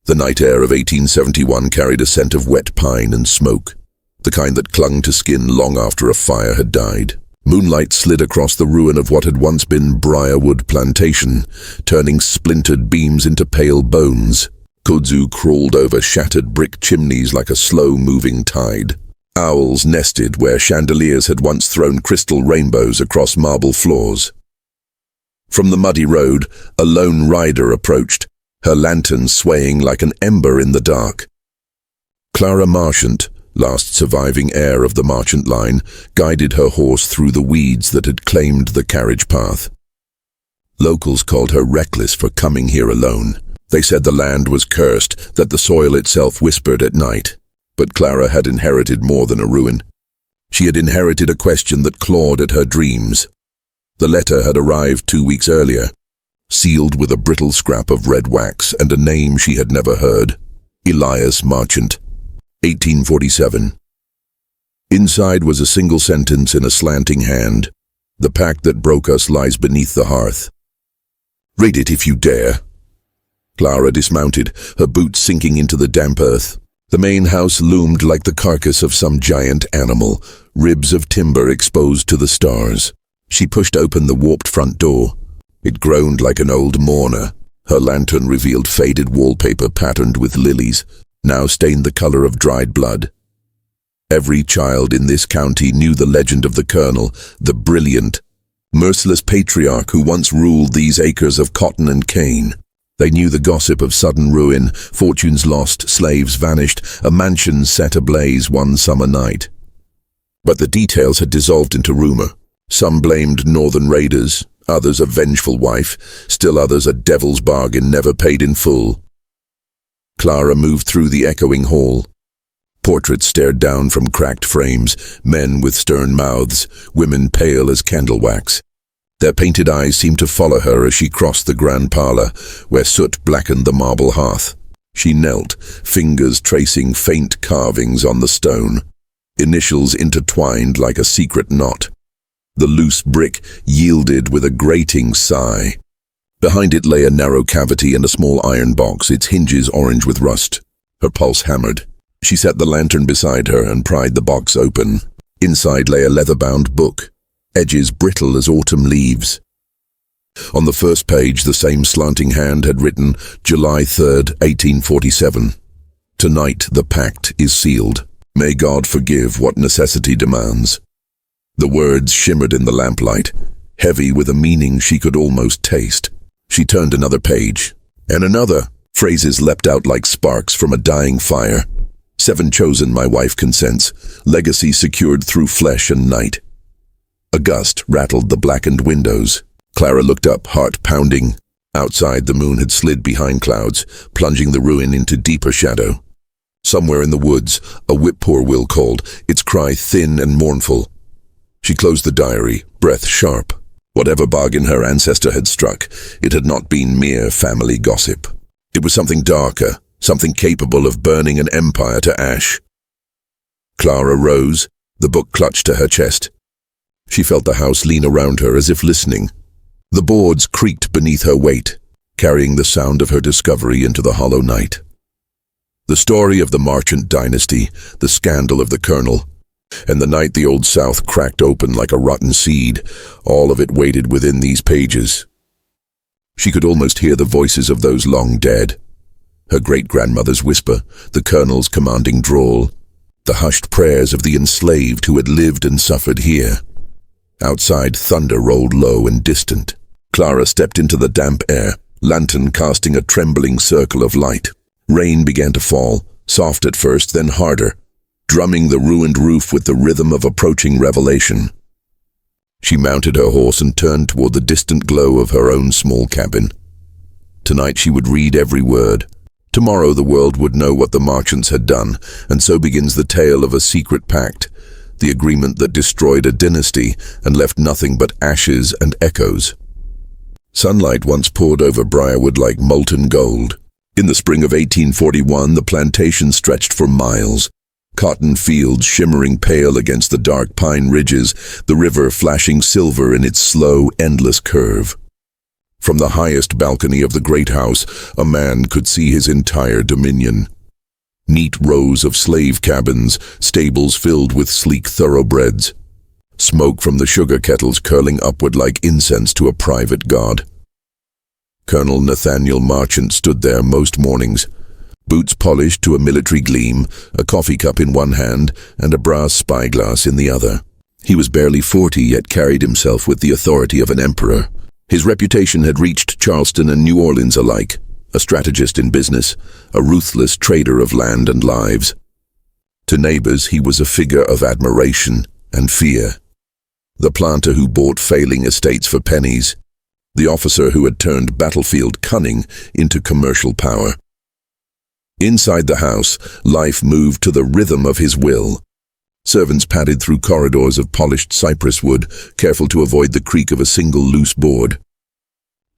The night air of 1871 carried a scent of wet pine and smoke, the kind that clung to skin long after a fire had died. Moonlight slid across the ruin of what had once been Briarwood Plantation, turning splintered beams into pale bones. Kudzu crawled over shattered brick chimneys like a slow-moving tide. Owls nested where chandeliers had once thrown crystal rainbows across marble floors. From the muddy road, a lone rider approached, her lantern swaying like an ember in the dark. Clara Marchant, last surviving heir of the Marchant line, guided her horse through the weeds that had claimed the carriage path. Locals called her reckless for coming here alone. They said the land was cursed, that the soil itself whispered at night. But Clara had inherited more than a ruin. She had inherited a question that clawed at her dreams. The letter had arrived 2 weeks earlier, sealed with a brittle scrap of red wax and a name she had never heard. Elias Marchant, 1847. Inside was a single sentence in a slanting hand. The pact that broke us lies beneath the hearth. Read it if you dare. Clara dismounted, her boots sinking into the damp earth. The main house loomed like the carcass of some giant animal, ribs of timber exposed to the stars. She pushed open the warped front door. It groaned like an old mourner. Her lantern revealed faded wallpaper patterned with lilies, now stained the color of dried blood. Every child in this county knew the legend of the Colonel, the brilliant, merciless patriarch who once ruled these acres of cotton and cane. They knew the gossip of sudden ruin, fortunes lost, slaves vanished, a mansion set ablaze one summer night. But the details had dissolved into rumor. Some blamed northern raiders, others a vengeful wife, still others a devil's bargain never paid in full. Clara moved through the echoing hall. Portraits stared down from cracked frames, men with stern mouths, women pale as candle wax. Their painted eyes seemed to follow her as she crossed the grand parlor, where soot blackened the marble hearth. She knelt, fingers tracing faint carvings on the stone, initials intertwined like a secret knot. The loose brick yielded with a grating sigh. Behind it lay a narrow cavity and a small iron box, its hinges orange with rust. Her pulse hammered. She set the lantern beside her and pried the box open. Inside lay a leather-bound book, edges brittle as autumn leaves. On the first page, the same slanting hand had written, July 3rd, 1847. Tonight the pact is sealed. May God forgive what necessity demands. The words shimmered in the lamplight, heavy with a meaning she could almost taste. She turned another page, and another. Phrases leapt out like sparks from a dying fire. 7 chosen, my wife consents. Legacy secured through flesh and night. A gust rattled the blackened windows. Clara looked up, heart pounding. Outside, the moon had slid behind clouds, plunging the ruin into deeper shadow. Somewhere in the woods, a whippoorwill called, its cry thin and mournful. She closed the diary, breath sharp. Whatever bargain her ancestor had struck, it had not been mere family gossip. It was something darker, something capable of burning an empire to ash. Clara rose, the book clutched to her chest. She felt the house lean around her as if listening. The boards creaked beneath her weight, carrying the sound of her discovery into the hollow night. The story of the Marchant dynasty, the scandal of the Colonel, and the night the Old South cracked open like a rotten seed, all of it waited within these pages. She could almost hear the voices of those long dead. Her great-grandmother's whisper, the Colonel's commanding drawl, the hushed prayers of the enslaved who had lived and suffered here. Outside, thunder rolled low and distant. Clara stepped into the damp air, lantern casting a trembling circle of light. Rain began to fall, soft at first, then harder, drumming the ruined roof with the rhythm of approaching revelation. She mounted her horse and turned toward the distant glow of her own small cabin. Tonight she would read every word. Tomorrow the world would know what the Marchants had done, and so begins the tale of a secret pact, the agreement that destroyed a dynasty and left nothing but ashes and echoes. Sunlight once poured over Briarwood like molten gold. In the spring of 1841, the plantation stretched for miles. Cotton fields shimmering pale against the dark pine ridges, the river flashing silver in its slow, endless curve. From the highest balcony of the great house, a man could see his entire dominion. Neat rows of slave cabins, stables filled with sleek thoroughbreds. Smoke from the sugar kettles curling upward like incense to a private god. Colonel Nathaniel Marchant stood there most mornings, boots polished to a military gleam, a coffee cup in one hand and a brass spyglass in the other. He was barely 40, yet carried himself with the authority of an emperor. His reputation had reached Charleston and New Orleans alike, a strategist in business, a ruthless trader of land and lives. To neighbors, he was a figure of admiration and fear. The planter who bought failing estates for pennies, the officer who had turned battlefield cunning into commercial power. Inside the house, life moved to the rhythm of his will. Servants padded through corridors of polished cypress wood, careful to avoid the creak of a single loose board.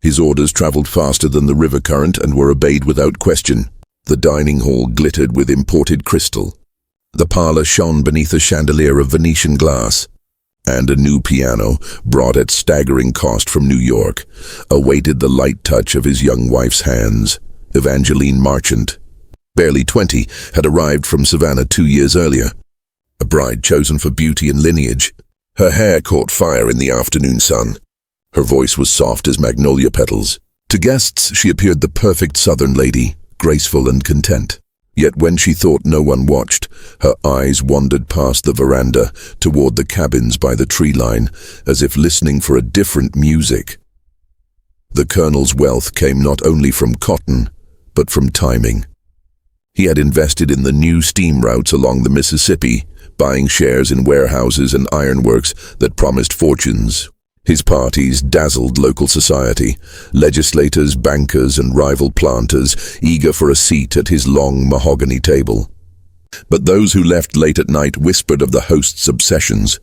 His orders traveled faster than the river current and were obeyed without question. The dining hall glittered with imported crystal. The parlor shone beneath a chandelier of Venetian glass. And a new piano, brought at staggering cost from New York, awaited the light touch of his young wife's hands. Evangeline Marchant, barely 20, had arrived from Savannah 2 years earlier. A bride chosen for beauty and lineage. Her hair caught fire in the afternoon sun. Her voice was soft as magnolia petals. To guests, she appeared the perfect southern lady, graceful and content. Yet when she thought no one watched, her eyes wandered past the veranda toward the cabins by the tree line, as if listening for a different music. The colonel's wealth came not only from cotton, but from timing. He had invested in the new steam routes along the Mississippi, buying shares in warehouses and ironworks that promised fortunes. His parties dazzled local society, legislators, bankers, and rival planters eager for a seat at his long mahogany table. But those who left late at night whispered of the host's obsessions,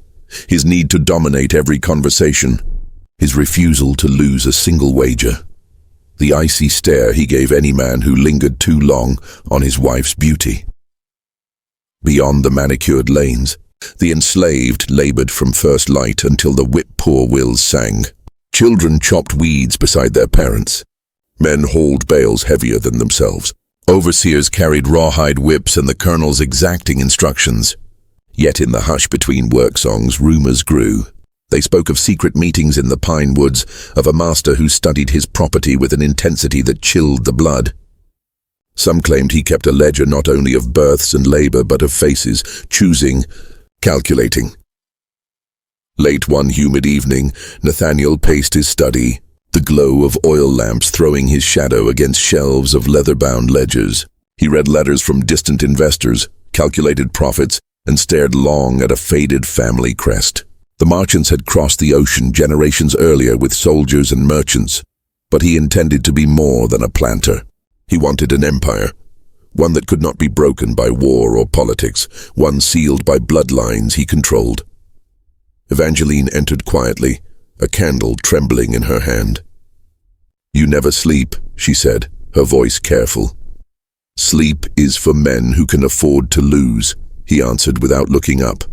his need to dominate every conversation, his refusal to lose a single wager, the icy stare he gave any man who lingered too long on his wife's beauty. Beyond the manicured lanes, the enslaved labored from first light until the whip-poor wills sang. Children chopped weeds beside their parents. Men hauled bales heavier than themselves. Overseers carried rawhide whips and the colonel's exacting instructions. Yet in the hush between work songs, rumors grew. They spoke of secret meetings in the pine woods, of a master who studied his property with an intensity that chilled the blood. Some claimed he kept a ledger not only of births and labor, but of faces, choosing, calculating. Late one humid evening, Nathaniel paced his study, the glow of oil lamps throwing his shadow against shelves of leather-bound ledgers. He read letters from distant investors, calculated profits, and stared long at a faded family crest. The Marchants had crossed the ocean generations earlier with soldiers and merchants, but he intended to be more than a planter. He wanted an empire, one that could not be broken by war or politics, one sealed by bloodlines he controlled. Evangeline entered quietly, a candle trembling in her hand. "You never sleep," she said, her voice careful. "Sleep is for men who can afford to lose," he answered without looking up.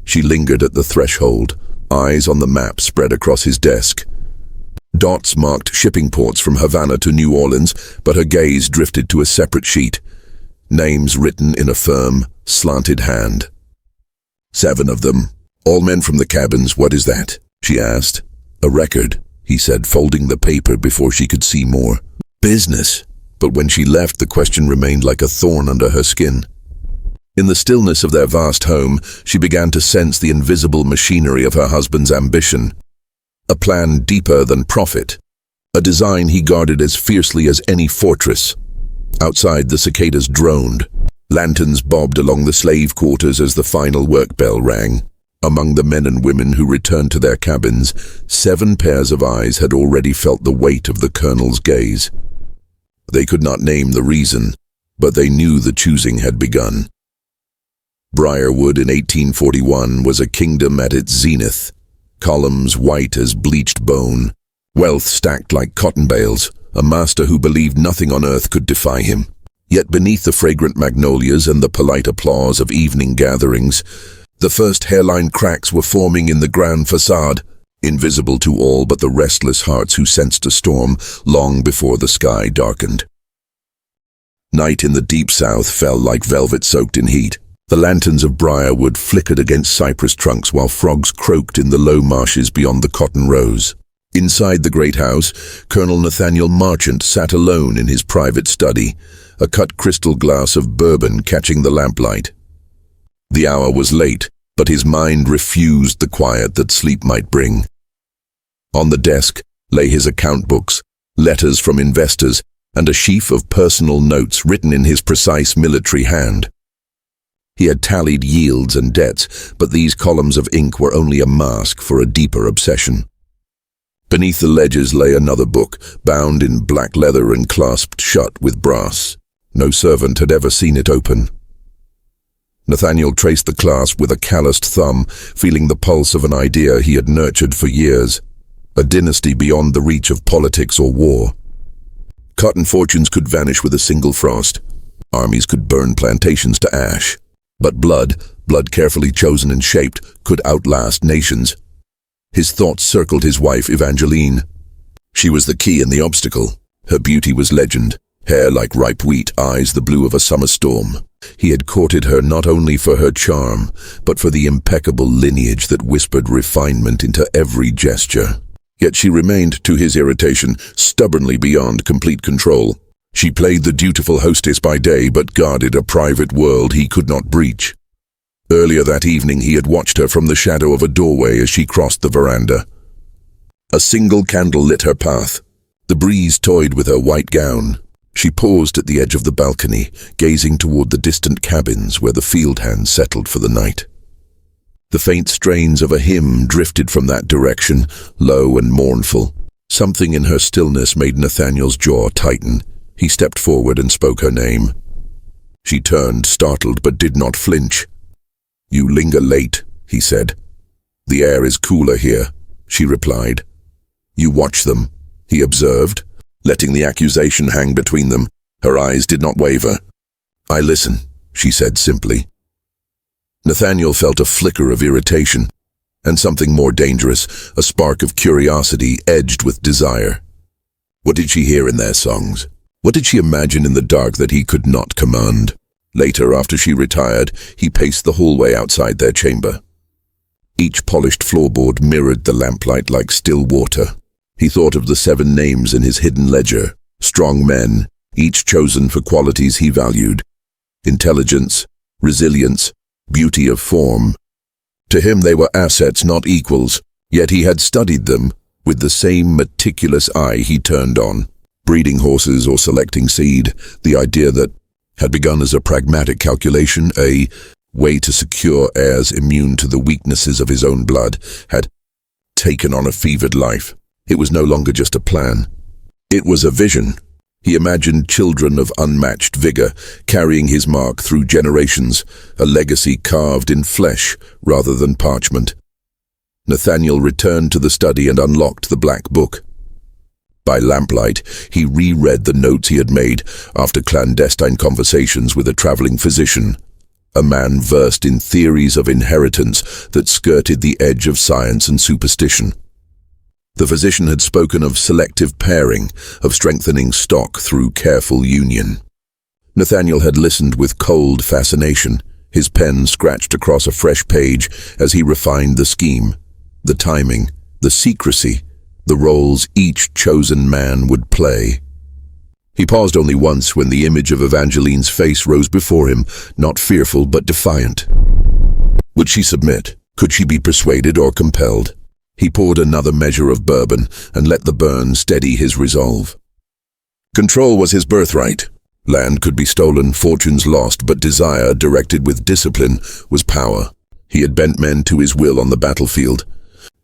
She lingered at the threshold, eyes on the map spread across his desk. Dots marked shipping ports from Havana to New Orleans, but her gaze drifted to a separate sheet, names written in a firm, slanted hand. 7 of them, all men from the cabins. "What is that?" she asked. "A record," he said, folding the paper before she could see more. "Business." But when she left, the question remained like a thorn under her skin. In the stillness of their vast home, she began to sense the invisible machinery of her husband's ambition. A plan deeper than profit. A design he guarded as fiercely as any fortress. Outside, the cicadas droned. Lanterns bobbed along the slave quarters as the final work bell rang. Among the men and women who returned to their cabins, 7 pairs of eyes had already felt the weight of the colonel's gaze. They could not name the reason, but they knew the choosing had begun. Briarwood in 1841 was a kingdom at its zenith. Columns white as bleached bone, wealth stacked like cotton bales, a master who believed nothing on earth could defy him. Yet beneath the fragrant magnolias and the polite applause of evening gatherings, the first hairline cracks were forming in the grand facade. invisible to all but the restless hearts who sensed a storm long before the sky darkened. Night in the deep south fell like velvet soaked in heat. The lanterns of briarwood flickered against cypress trunks while frogs croaked in the low marshes beyond the cotton rows. Inside the great house, Colonel Nathaniel Marchant sat alone in his private study, a cut crystal glass of bourbon catching the lamplight. The hour was late, but his mind refused the quiet that sleep might bring. On the desk lay his account books, letters from investors, and a sheaf of personal notes written in his precise military hand. He had tallied yields and debts, but these columns of ink were only a mask for a deeper obsession. Beneath the ledgers lay another book, bound in black leather and clasped shut with brass. No servant had ever seen it open. Nathaniel traced the clasp with a calloused thumb, feeling the pulse of an idea he had nurtured for years, a dynasty beyond the reach of politics or war. Cotton fortunes could vanish with a single frost. Armies could burn plantations to ash. But blood carefully chosen and shaped, could outlast nations. His thoughts circled his wife, Evangeline. She was the key and the obstacle. Her beauty was legend, hair like ripe wheat, eyes the blue of a summer storm. He had courted her not only for her charm, but for the impeccable lineage that whispered refinement into every gesture. Yet she remained, to his irritation, stubbornly beyond complete control. She played the dutiful hostess by day, but guarded a private world he could not breach. Earlier that evening he had watched her from the shadow of a doorway as she crossed the veranda. A single candle lit her path. The breeze toyed with her white gown. She paused at the edge of the balcony, gazing toward the distant cabins where the field hands settled for the night. The faint strains of a hymn drifted from that direction, low and mournful. Something in her stillness made Nathaniel's jaw tighten. He stepped forward and spoke her name. She turned, startled, but did not flinch. "You linger late," he said. "The air is cooler here," she replied. "You watch them," he observed, letting the accusation hang between them. Her eyes did not waver. "I listen," she said simply. Nathaniel felt a flicker of irritation, and something more dangerous, a spark of curiosity edged with desire. What did she hear in their songs? What did she imagine in the dark that he could not command? Later, after she retired, he paced the hallway outside their chamber. Each polished floorboard mirrored the lamplight like still water. He thought of the 7 names in his hidden ledger, strong men, each chosen for qualities he valued: intelligence, resilience, beauty of form. To him they were assets, not equals, yet he had studied them with the same meticulous eye he turned on. Breeding horses or selecting seed, the idea that had begun as a pragmatic calculation, a way to secure heirs immune to the weaknesses of his own blood, had taken on a fevered life. It was no longer just a plan. It was a vision. He imagined children of unmatched vigor, carrying his mark through generations, a legacy carved in flesh rather than parchment. Nathaniel returned to the study and unlocked the black book. By lamplight, he reread the notes he had made after clandestine conversations with a traveling physician, a man versed in theories of inheritance that skirted the edge of science and superstition. The physician had spoken of selective pairing, of strengthening stock through careful union. Nathaniel had listened with cold fascination, his pen scratched across a fresh page as he refined the scheme, the timing, the secrecy, the roles each chosen man would play. He paused only once when the image of Evangeline's face rose before him, not fearful but defiant. Would she submit? Could she be persuaded or compelled? He poured another measure of bourbon and let the burn steady his resolve. Control was his birthright. Land could be stolen, fortunes lost, but desire, directed with discipline, was power. He had bent men to his will on the battlefield.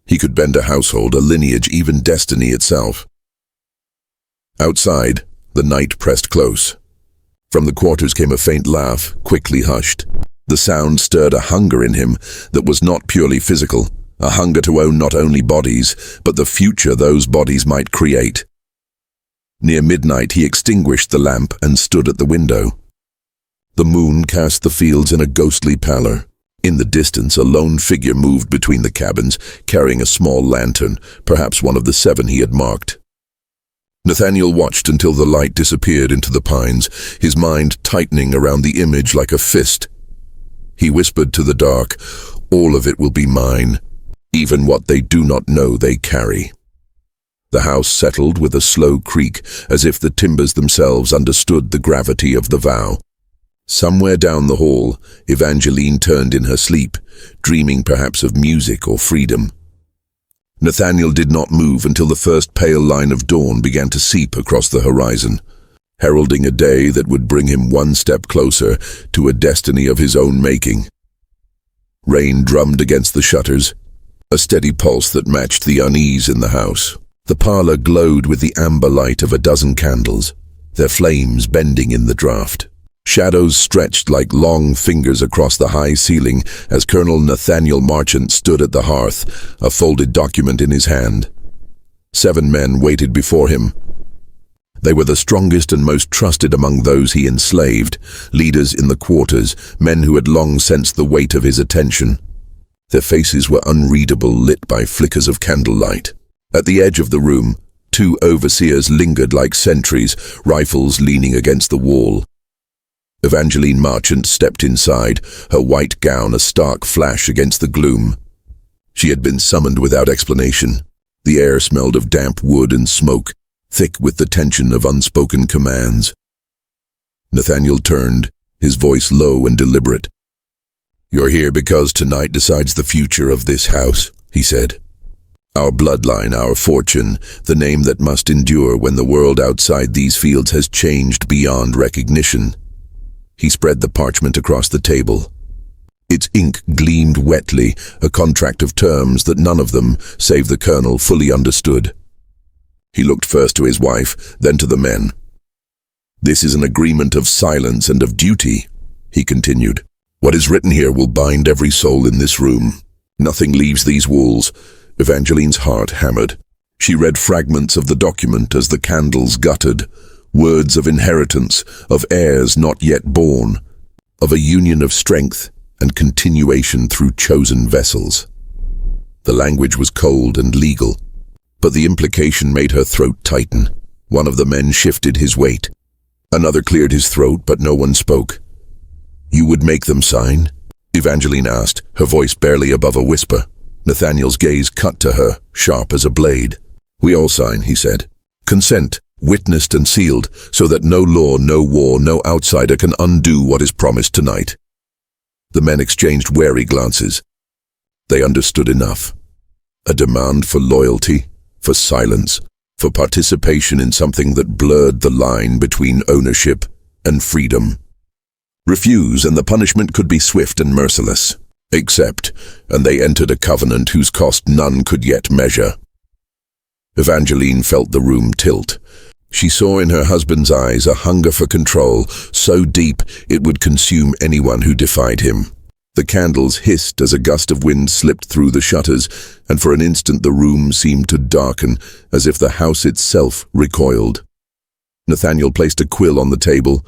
He could bend a household, a lineage, even destiny itself. Outside, the night pressed close. From the quarters came a faint laugh, quickly hushed. The sound stirred a hunger in him that was not purely physical, a hunger to own not only bodies, but the future those bodies might create. Near midnight, he extinguished the lamp and stood at the window. The moon cast the fields in a ghostly pallor. In the distance, a lone figure moved between the cabins, carrying a small lantern, perhaps one of the 7 he had marked. Nathaniel watched until the light disappeared into the pines, his mind tightening around the image like a fist. He whispered to the dark, "All of it will be mine, even what they do not know they carry." The house settled with a slow creak, as if the timbers themselves understood the gravity of the vow. Somewhere down the hall, Evangeline turned in her sleep, dreaming perhaps of music or freedom. Nathaniel did not move until the first pale line of dawn began to seep across the horizon, heralding a day that would bring him one step closer to a destiny of his own making. Rain drummed against the shutters, a steady pulse that matched the unease in the house. The parlor glowed with the amber light of a dozen candles, their flames bending in the draught. Shadows stretched like long fingers across the high ceiling as Colonel Nathaniel Marchant stood at the hearth, a folded document in his hand. 7 men waited before him. They were the strongest and most trusted among those he enslaved, leaders in the quarters, men who had long sensed the weight of his attention. Their faces were unreadable, lit by flickers of candlelight. At the edge of the room, 2 overseers lingered like sentries, rifles leaning against the wall. Evangeline Marchant stepped inside, her white gown a stark flash against the gloom. She had been summoned without explanation. The air smelled of damp wood and smoke, thick with the tension of unspoken commands. Nathaniel turned, his voice low and deliberate. "You're here because tonight decides the future of this house," he said. "Our bloodline, our fortune, the name that must endure when the world outside these fields has changed beyond recognition." He spread the parchment across the table. Its ink gleamed wetly, a contract of terms that none of them, save the colonel, fully understood. He looked first to his wife, then to the men. "This is an agreement of silence and of duty," he continued. "What is written here will bind every soul in this room. Nothing leaves these walls." Evangeline's heart hammered. She read fragments of the document as the candles guttered, words of inheritance, of heirs not yet born, of a union of strength and continuation through chosen vessels. The language was cold and legal, but the implication made her throat tighten. One of the men shifted his weight. Another cleared his throat, but no one spoke. "You would make them sign?" Evangeline asked, her voice barely above a whisper. Nathaniel's gaze cut to her, sharp as a blade. "We all sign," he said. "Consent, witnessed and sealed, so that no law, no war, no outsider can undo what is promised tonight." The men exchanged wary glances. They understood enough. A demand for loyalty, for silence, for participation in something that blurred the line between ownership and freedom. Refuse, and the punishment could be swift and merciless. Accept, and they entered a covenant whose cost none could yet measure. Evangeline felt the room tilt. She saw in her husband's eyes a hunger for control, so deep it would consume anyone who defied him. The candles hissed as a gust of wind slipped through the shutters, and for an instant the room seemed to darken, as if the house itself recoiled. Nathaniel placed a quill on the table.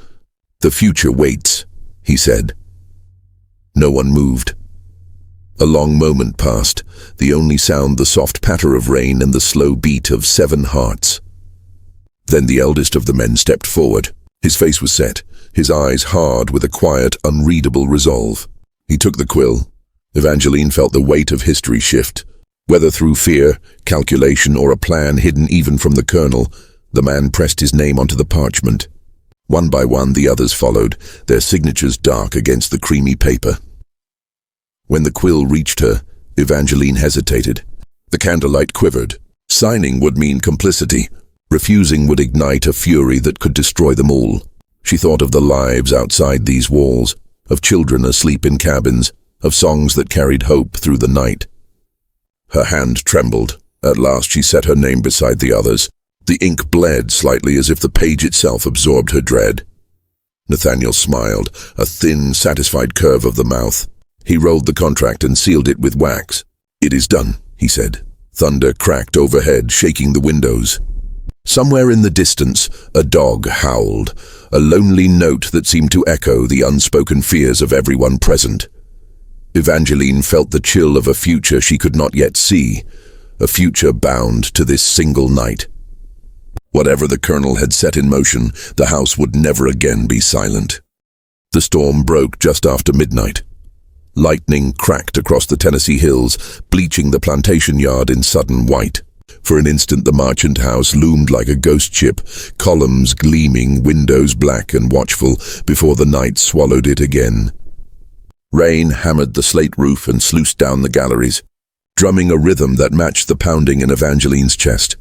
"The future waits," he said. No one moved. A long moment passed, the only sound the soft patter of rain and the slow beat of 7 hearts. Then the eldest of the men stepped forward. His face was set, his eyes hard with a quiet, unreadable resolve. He took the quill. Evangeline felt the weight of history shift. Whether through fear, calculation, or a plan hidden even from the colonel, the man pressed his name onto the parchment. One by one the others followed, their signatures dark against the creamy paper. When the quill reached her, Evangeline hesitated. The candlelight quivered. Signing would mean complicity. Refusing would ignite a fury that could destroy them all. She thought of the lives outside these walls, of children asleep in cabins, of songs that carried hope through the night. Her hand trembled. At last she set her name beside the others. The ink bled slightly as if the page itself absorbed her dread. Nathaniel smiled, a thin, satisfied curve of the mouth. He rolled the contract and sealed it with wax. "It is done," he said. Thunder cracked overhead, shaking the windows. Somewhere in the distance, a dog howled, a lonely note that seemed to echo the unspoken fears of everyone present. Evangeline felt the chill of a future she could not yet see, a future bound to this single night. Whatever the colonel had set in motion, the house would never again be silent. The storm broke just after midnight. Lightning cracked across the Tennessee hills, bleaching the plantation yard in sudden white. For an instant the Marchant house loomed like a ghost ship, columns gleaming, windows black and watchful, before the night swallowed it again. Rain hammered the slate roof and sluiced down the galleries, drumming a rhythm that matched the pounding in Evangeline's chest.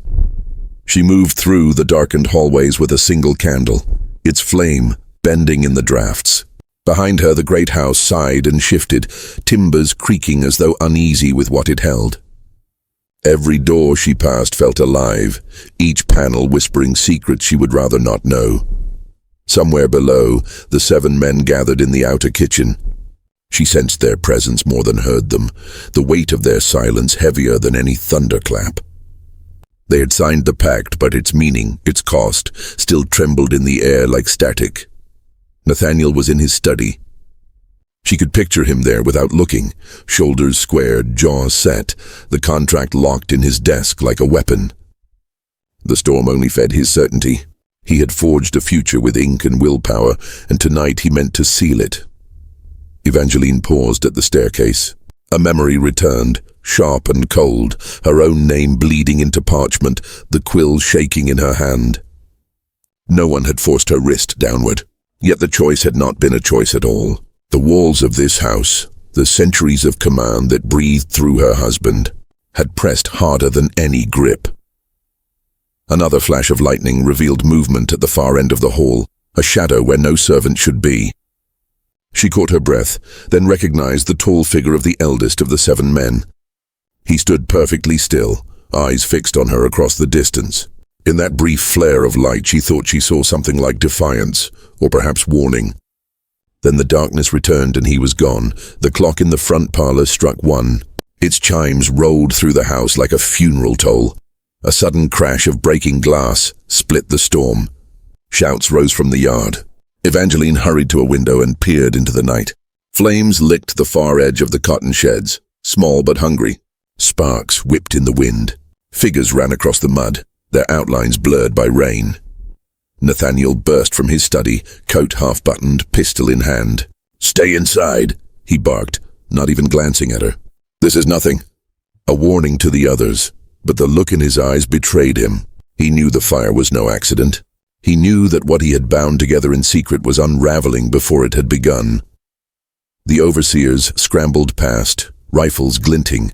She moved through the darkened hallways with a single candle, its flame bending in the drafts. Behind her the great house sighed and shifted, timbers creaking as though uneasy with what it held. Every door she passed felt alive, each panel whispering secrets she would rather not know. Somewhere below, the 7 men gathered in the outer kitchen. She sensed their presence more than heard them, the weight of their silence heavier than any thunderclap. They had signed the pact, but its meaning, its cost, still trembled in the air like static. Nathaniel was in his study. She could picture him there without looking, shoulders squared, jaws set, the contract locked in his desk like a weapon. The storm only fed his certainty. He had forged a future with ink and willpower, and tonight he meant to seal it. Evangeline paused at the staircase. A memory returned, sharp and cold, her own name bleeding into parchment, the quill shaking in her hand. No one had forced her wrist downward, yet the choice had not been a choice at all. The walls of this house, the centuries of command that breathed through her husband, had pressed harder than any grip. Another flash of lightning revealed movement at the far end of the hall, a shadow where no servant should be. She caught her breath, then recognized the tall figure of the eldest of the 7 men. He stood perfectly still, eyes fixed on her across the distance. In that brief flare of light she thought she saw something like defiance, or perhaps warning. Then the darkness returned and he was gone. The clock in the front parlor struck 1. Its chimes rolled through the house like a funeral toll. A sudden crash of breaking glass split the storm. Shouts rose from the yard. Evangeline hurried to a window and peered into the night. Flames licked the far edge of the cotton sheds, small but hungry. Sparks whipped in the wind. Figures ran across the mud, their outlines blurred by rain. Nathaniel burst from his study, coat half-buttoned, pistol in hand. "Stay inside," he barked, not even glancing at her. "This is nothing." A warning to the others, but the look in his eyes betrayed him. He knew the fire was no accident. He knew that what he had bound together in secret was unraveling before it had begun. The overseers scrambled past, rifles glinting.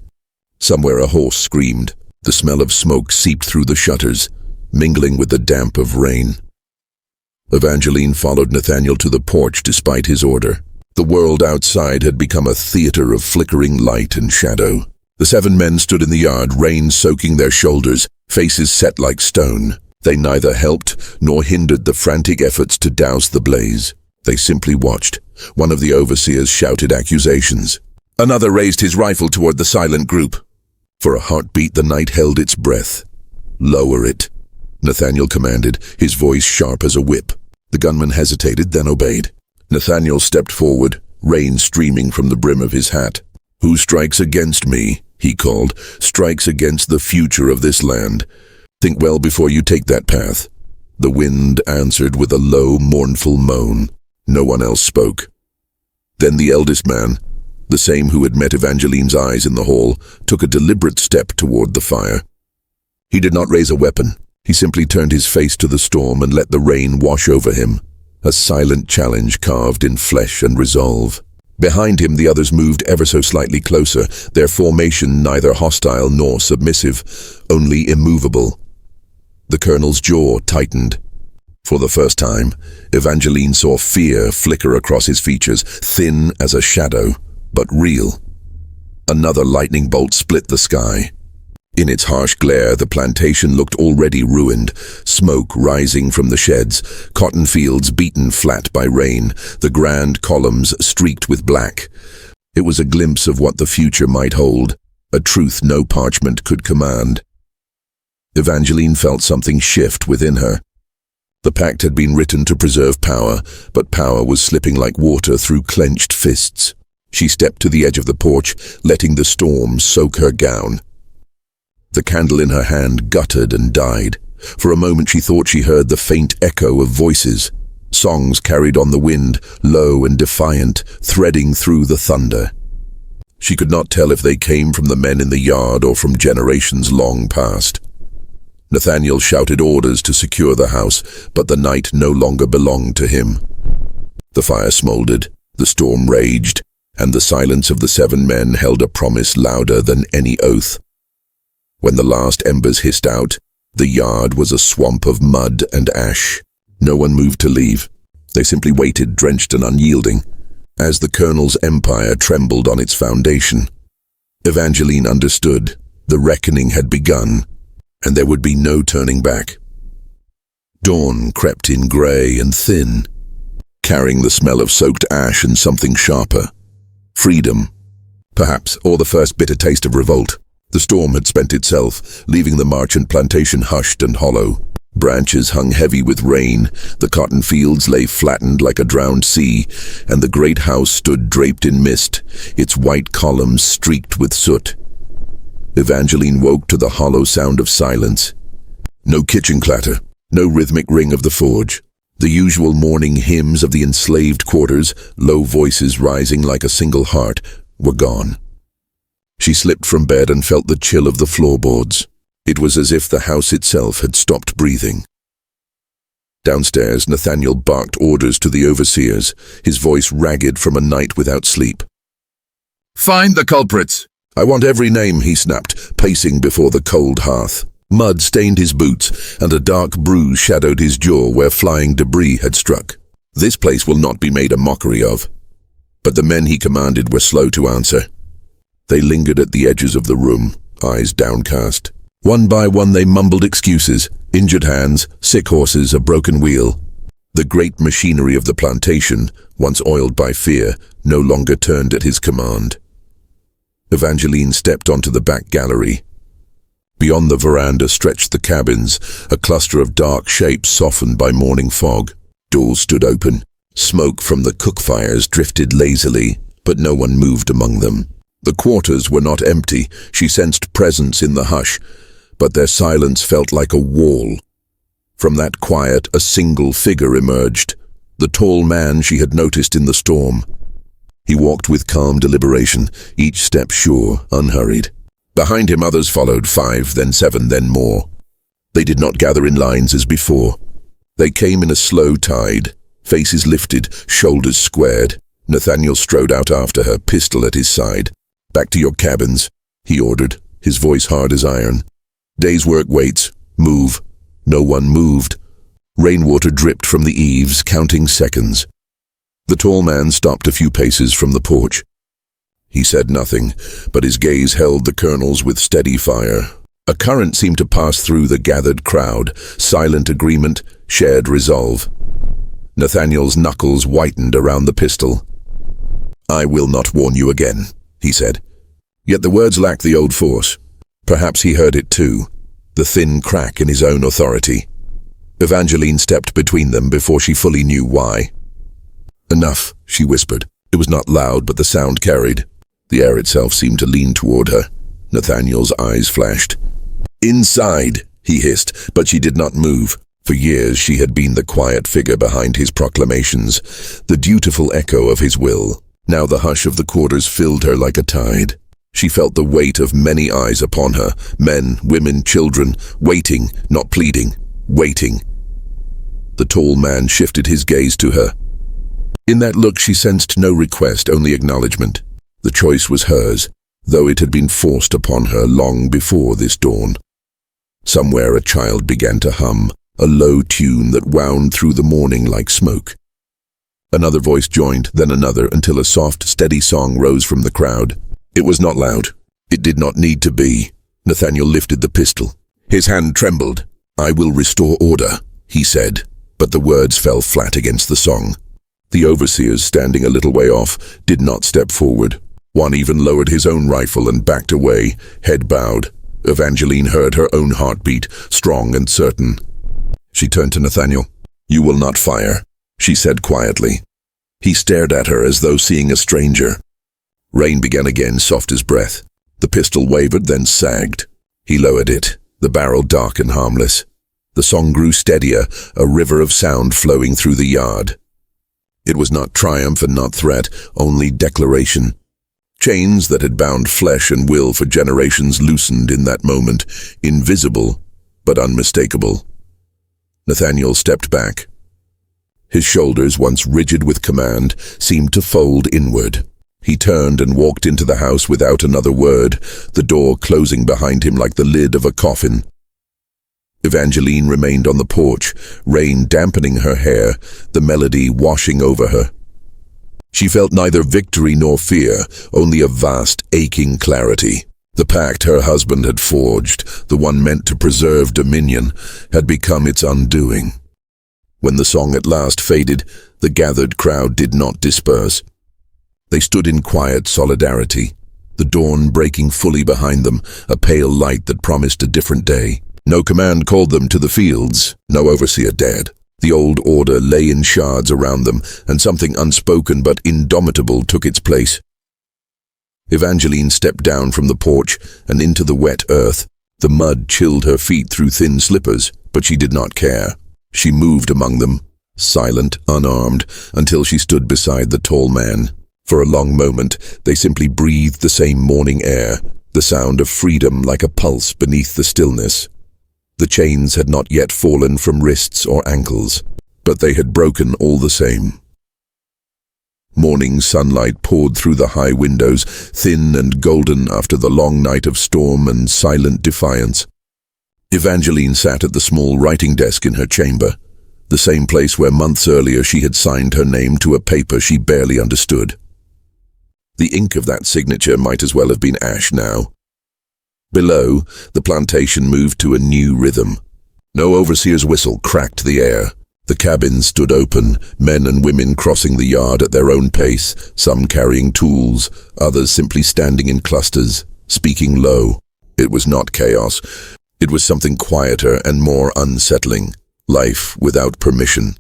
Somewhere a horse screamed. The smell of smoke seeped through the shutters, mingling with the damp of rain. Evangeline followed Nathaniel to the porch despite his order. The world outside had become a theater of flickering light and shadow. The 7 men stood in the yard, rain soaking their shoulders, faces set like stone. They neither helped nor hindered the frantic efforts to douse the blaze. They simply watched. One of the overseers shouted accusations. Another raised his rifle toward the silent group. For a heartbeat the night held its breath. "Lower it," Nathaniel commanded, his voice sharp as a whip. The gunman hesitated, then obeyed. Nathaniel stepped forward, rain streaming from the brim of his hat. "Who strikes against me," he called, "strikes against the future of this land. Think well before you take that path." The wind answered with a low, mournful moan. No one else spoke. Then the eldest man, the same who had met Evangeline's eyes in the hall, took a deliberate step toward the fire. He did not raise a weapon. He simply turned his face to the storm and let the rain wash over him, a silent challenge carved in flesh and resolve. Behind him the others moved ever so slightly closer, their formation neither hostile nor submissive, only immovable. The colonel's jaw tightened. For the first time, Evangeline saw fear flicker across his features, thin as a shadow, but real. Another lightning bolt split the sky. In its harsh glare, the plantation looked already ruined, smoke rising from the sheds, cotton fields beaten flat by rain, the grand columns streaked with black. It was a glimpse of what the future might hold, a truth no parchment could command. Evangeline felt something shift within her. The pact had been written to preserve power, but power was slipping like water through clenched fists. She stepped to the edge of the porch, letting the storm soak her gown. The candle in her hand guttered and died. For a moment she thought she heard the faint echo of voices. Songs carried on the wind, low and defiant, threading through the thunder. She could not tell if they came from the men in the yard or from generations long past. Nathaniel shouted orders to secure the house, but the night no longer belonged to him. The fire smoldered, the storm raged, and the silence of the 7 men held a promise louder than any oath. When the last embers hissed out, the yard was a swamp of mud and ash. No one moved to leave. They simply waited, drenched and unyielding, as the colonel's empire trembled on its foundation. Evangeline understood. The reckoning had begun, and there would be no turning back. Dawn crept in grey and thin, carrying the smell of soaked ash and something sharper. Freedom, perhaps, or the first bitter taste of revolt. The storm had spent itself, leaving the marchant plantation hushed and hollow. Branches hung heavy with rain, the cotton fields lay flattened like a drowned sea, and the great house stood draped in mist, its white columns streaked with soot. Evangeline woke to the hollow sound of silence. No kitchen clatter, no rhythmic ring of the forge. The usual morning hymns of the enslaved quarters, low voices rising like a single heart, were gone. She slipped from bed and felt the chill of the floorboards. It was as if the house itself had stopped breathing. Downstairs, Nathaniel barked orders to the overseers, his voice ragged from a night without sleep. "Find the culprits! I want every name," he snapped, pacing before the cold hearth. Mud stained his boots, and a dark bruise shadowed his jaw where flying debris had struck. This place will not be made a mockery of. But the men he commanded were slow to answer. They lingered at the edges of the room, eyes downcast. One by one they mumbled excuses, injured hands, sick horses, a broken wheel. The great machinery of the plantation, once oiled by fear, no longer turned at his command. Evangeline stepped onto the back gallery. Beyond the veranda stretched the cabins, a cluster of dark shapes softened by morning fog. Doors stood open. Smoke from the cook fires drifted lazily, but no one moved among them. The quarters were not empty. She sensed presence in the hush, but their silence felt like a wall. From that quiet, a single figure emerged, the tall man she had noticed in the storm. He walked with calm deliberation, each step sure, unhurried. Behind him others followed, 5, then 7, then more. They did not gather in lines as before. They came in a slow tide, faces lifted, shoulders squared. Nathaniel strode out after her, pistol at his side. "Back to your cabins," he ordered, his voice hard as iron. "Day's work waits. Move." No one moved. Rainwater dripped from the eaves, counting seconds. The tall man stopped a few paces from the porch. He said nothing, but his gaze held the colonel's with steady fire. A current seemed to pass through the gathered crowd, silent agreement, shared resolve. Nathaniel's knuckles whitened around the pistol. "I will not warn you again," he said. Yet the words lacked the old force. Perhaps he heard it too, the thin crack in his own authority. Evangeline stepped between them before she fully knew why. "Enough," she whispered. It was not loud, but the sound carried. The air itself seemed to lean toward her. Nathaniel's eyes flashed. "Inside," he hissed, but she did not move. For years she had been the quiet figure behind his proclamations, the dutiful echo of his will. Now the hush of the quarters filled her like a tide. She felt the weight of many eyes upon her, men, women, children, waiting, not pleading, waiting. The tall man shifted his gaze to her. In that look she sensed no request, only acknowledgement. The choice was hers, though it had been forced upon her long before this dawn. Somewhere a child began to hum, a low tune that wound through the morning like smoke. Another voice joined, then another, until a soft, steady song rose from the crowd. It was not loud. It did not need to be. Nathaniel lifted the pistol. His hand trembled. "I will restore order," he said, but the words fell flat against the song. The overseers, standing a little way off, did not step forward. One even lowered his own rifle and backed away, head bowed. Evangeline heard her own heartbeat, strong and certain. She turned to Nathaniel. "You will not fire," she said quietly. He stared at her as though seeing a stranger. Rain began again, soft as breath. The pistol wavered, then sagged. He lowered it, the barrel dark and harmless. The song grew steadier, a river of sound flowing through the yard. It was not triumph and not threat, only declaration. Chains that had bound flesh and will for generations loosened in that moment, invisible but unmistakable. Nathaniel stepped back. His shoulders, once rigid with command, seemed to fold inward. He turned and walked into the house without another word, the door closing behind him like the lid of a coffin. Evangeline remained on the porch, rain dampening her hair, the melody washing over her. She felt neither victory nor fear, only a vast, aching clarity. The pact her husband had forged, the one meant to preserve dominion, had become its undoing. When the song at last faded, the gathered crowd did not disperse. They stood in quiet solidarity, the dawn breaking fully behind them, a pale light that promised a different day. No command called them to the fields, no overseer dared. The old order lay in shards around them, and something unspoken but indomitable took its place. Evangeline stepped down from the porch and into the wet earth. The mud chilled her feet through thin slippers, but she did not care. She moved among them, silent, unarmed, until she stood beside the tall man. For a long moment, they simply breathed the same morning air, the sound of freedom like a pulse beneath the stillness. The chains had not yet fallen from wrists or ankles, but they had broken all the same. Morning sunlight poured through the high windows, thin and golden after the long night of storm and silent defiance. Evangeline sat at the small writing desk in her chamber, the same place where months earlier she had signed her name to a paper she barely understood. The ink of that signature might as well have been ash now. Below, the plantation moved to a new rhythm. No overseer's whistle cracked the air. The cabins stood open, men and women crossing the yard at their own pace, some carrying tools, others simply standing in clusters, speaking low. It was not chaos. It was something quieter and more unsettling, life without permission.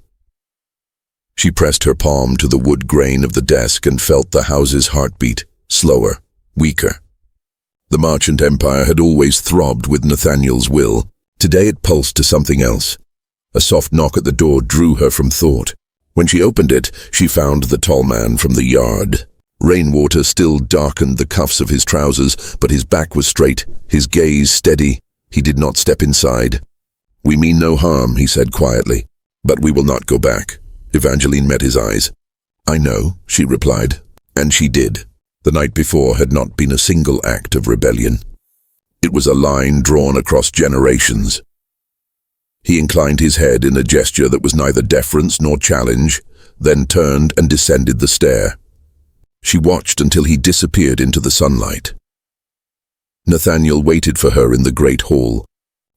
She pressed her palm to the wood grain of the desk and felt the house's heartbeat, slower, weaker. The merchant empire had always throbbed with Nathaniel's will. Today it pulsed to something else. A soft knock at the door drew her from thought. When she opened it, she found the tall man from the yard. Rainwater still darkened the cuffs of his trousers, but his back was straight, his gaze steady. He did not step inside. "We mean no harm," he said quietly, "but we will not go back." Evangeline met his eyes. "I know," she replied, and she did. The night before had not been a single act of rebellion. It was a line drawn across generations. He inclined his head in a gesture that was neither deference nor challenge, then turned and descended the stair. She watched until he disappeared into the sunlight. Nathaniel waited for her in the great hall.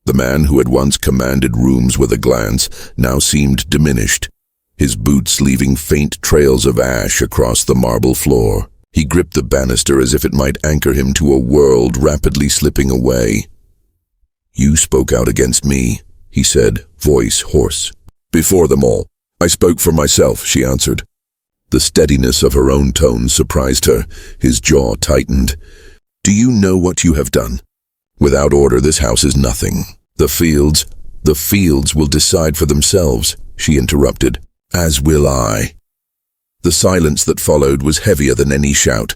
The man who had once commanded rooms with a glance now seemed diminished, his boots leaving faint trails of ash across the marble floor. He gripped the banister as if it might anchor him to a world rapidly slipping away. "You spoke out against me," he said, voice hoarse. "Before them all. I spoke for myself," she answered. The steadiness of her own tone surprised her. His jaw tightened. "Do you know what you have done? Without order, this house is nothing. The fields will decide for themselves," she interrupted. "As will I." The silence that followed was heavier than any shout.